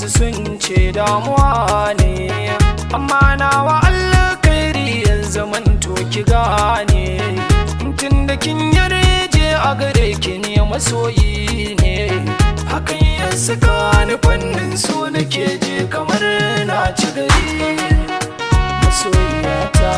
wasu sun ce damuwa ne, amma nawa Allah kairi yanzu manto ki gane. Tun da kin yarje a gare ki ne masoyi ne, hakan ya saka ni fannin so nake je kamar na ci gari masoyiyata.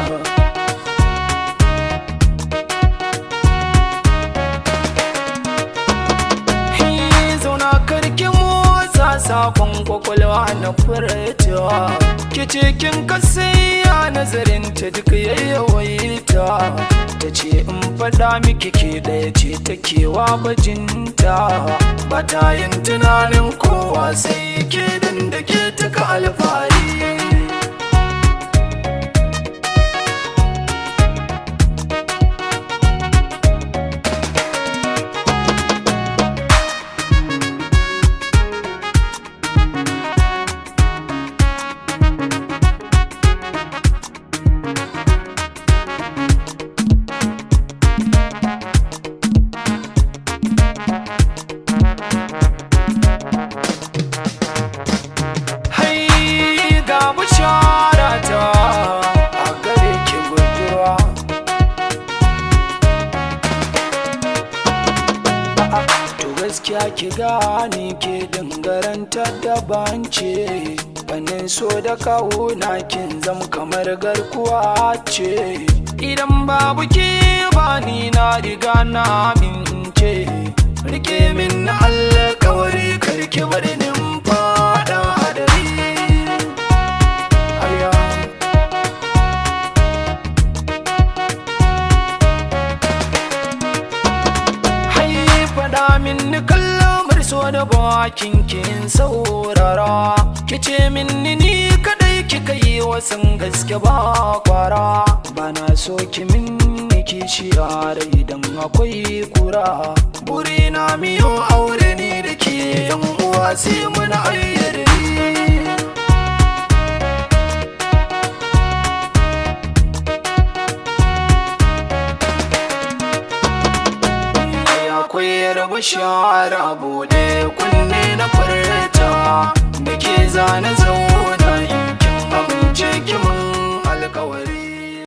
Sakon kwakwalwa na furta ke cikin kasaya nazarin ta duka yayyawaita. Ta ce in faɗa miki ke ɗaya ce ta kewa bajinta, ba ta yin tunanin kowa sai ke da ke taka alfahari. Gaskiya ki gane ke dangaranta daban ce, fannin so da kauna kin zam kamar garkuwa ce. Idan babu ke bani na riga na amince, rike min na alƙawari karki bari nin faɗa hadari. Min kallamar so da bakin kin saurara, kice min ni kadai kika yi wasan gaske ba kwara. Bana so ki min kishi a rai dan akwai kura, burina miyo aure ni da ke yan uwa sai muna ayyar akwai bashara bude kunne na furta.